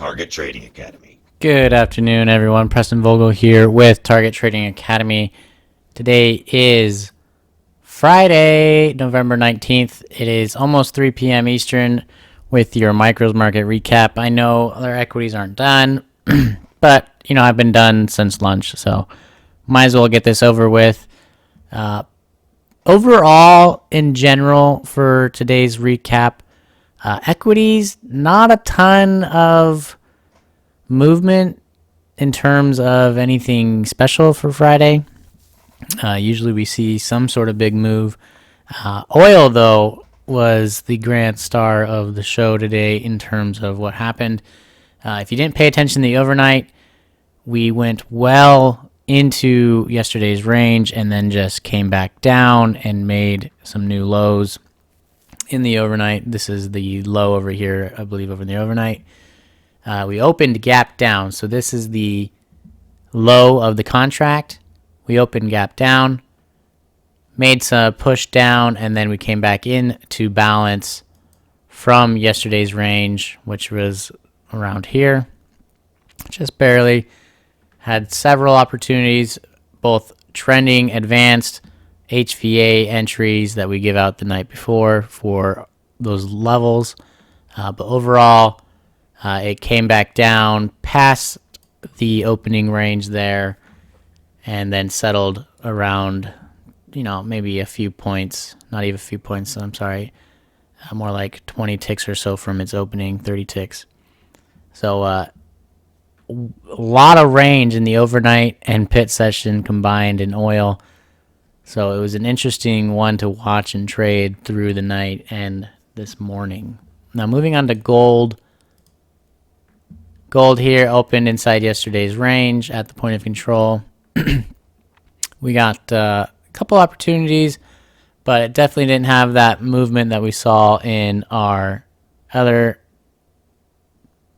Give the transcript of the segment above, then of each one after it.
Target Trading Academy. Good afternoon, everyone. Preston Vogel here with Target Trading Academy. Today is Friday, November 19th. It is almost 3 p.m. Eastern with your micros market recap. I know other equities aren't done, but, I've been done since lunch, so might as well get this over with. Overall, in general, for today's recap, equities, not a ton of movement in terms of anything special for Friday. Usually we see some sort of big move. Oil, though, was the grand star of the show today in terms of what happened. If you didn't pay attention to the overnight, we went well into yesterday's range and then just came back down and made some new lows in the overnight. This is the low over here, I believe, over in the overnight. We opened gap down, so this is the low of the contract. We opened gap down, made some push down, and then we came back in to balance from yesterday's range, which was around here, just barely. Had several opportunities, both trending, advanced, HVA entries that we give out the night before for those levels. But overall, it came back down past the opening range there and then settled around, maybe a few points, not even a few points, I'm sorry, more like 20 ticks or so from its opening, 30 ticks. So a lot of range in the overnight and pit session combined in oil. So it was an interesting one to watch and trade through the night and this morning. Now moving on to gold. Gold here opened inside yesterday's range at the point of control. We got a couple opportunities, but it definitely didn't have that movement that we saw in our other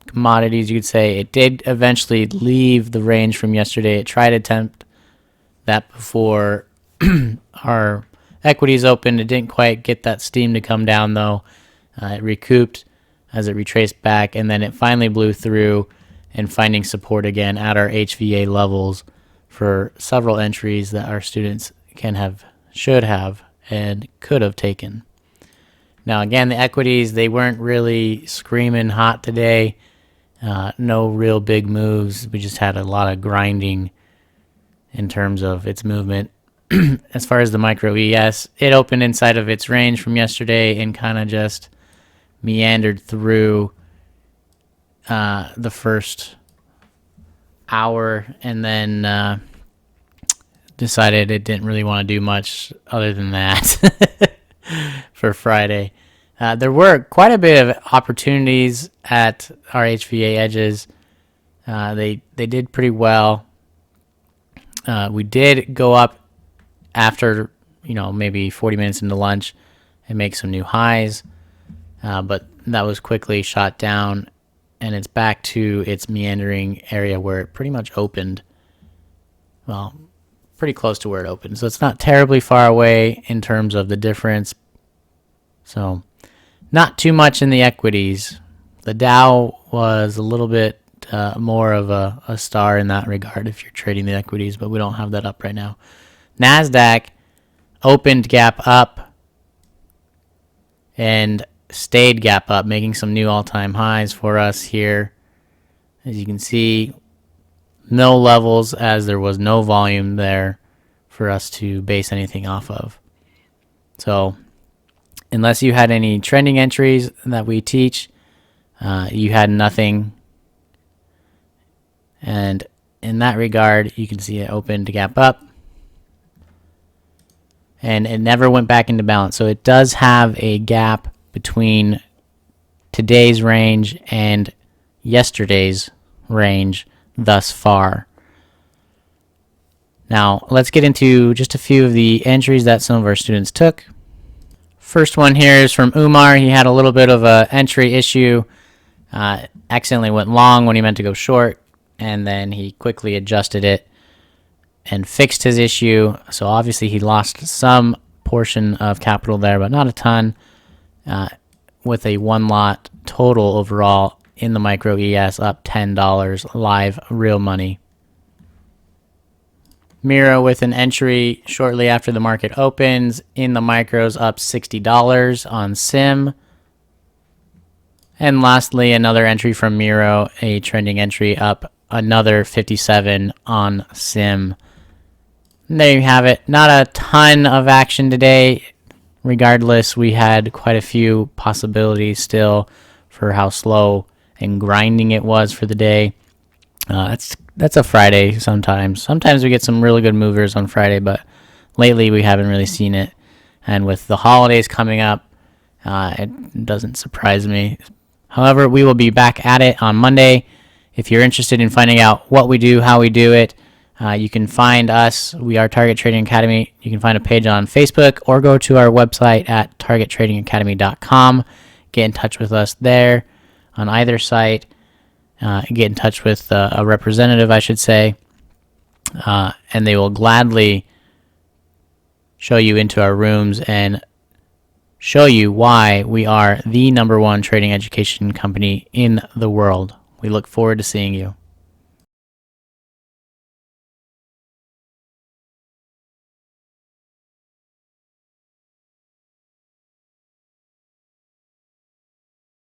commodities, you could say. It did eventually leave the range from yesterday. It tried to attempt that before our equities opened. It didn't quite get that steam to come down, though. It recouped as it retraced back, and then it finally blew through and finding support again at our HVA levels for several entries that our students should have, and could have taken. Now, again, the equities, they weren't really screaming hot today. No real big moves. We just had a lot of grinding in terms of its movement. As far as the micro ES, it opened inside of its range from yesterday and kind of just meandered through the first hour and then decided it didn't really want to do much other than that for Friday. There were quite a bit of opportunities at our HVA edges. They did pretty well. We did go up after, maybe 40 minutes into lunch and make some new highs. But that was quickly shot down, and it's back to its meandering area where it pretty much opened. Well, pretty close to where it opened. So it's not terribly far away in terms of the difference. So not too much in the equities. The Dow was a little bit more of a star in that regard if you're trading the equities, but we don't have that up right now. NASDAQ opened gap up and stayed gap up, making some new all-time highs for us here. As you can see, no levels as there was no volume there for us to base anything off of. So unless you had any trending entries that we teach, you had nothing. And in that regard, you can see it opened to gap up, and it never went back into balance. So it does have a gap between today's range and yesterday's range thus far. Now, let's get into just a few of the entries that some of our students took. First one here is from Umar. He had a little bit of an entry issue. Accidentally went long when he meant to go short, and then he quickly adjusted it and fixed his issue. So obviously he lost some portion of capital there, but not a ton, with a one lot total overall in the micro ES, up $10 live, real money. Miro with an entry shortly after the market opens in the micros, up $60 on Sim. And lastly, another entry from Miro, a trending entry, up another 57 on Sim. And there you have it. Not a ton of action today. Regardless, we had quite a few possibilities still for how slow and grinding it was for the day. That's a Friday sometimes. Sometimes we get some really good movers on Friday, but lately we haven't really seen it. And with the holidays coming up, it doesn't surprise me. However, we will be back at it on Monday. If you're interested in finding out what we do, how we do it, you can find us. We are Target Trading Academy. You can find a page on Facebook or go to our website at targettradingacademy.com. Get in touch with us there on either site. Get in touch with a representative, I should say, and they will gladly show you into our rooms and show you why we are the #1 trading education company in the world. We look forward to seeing you.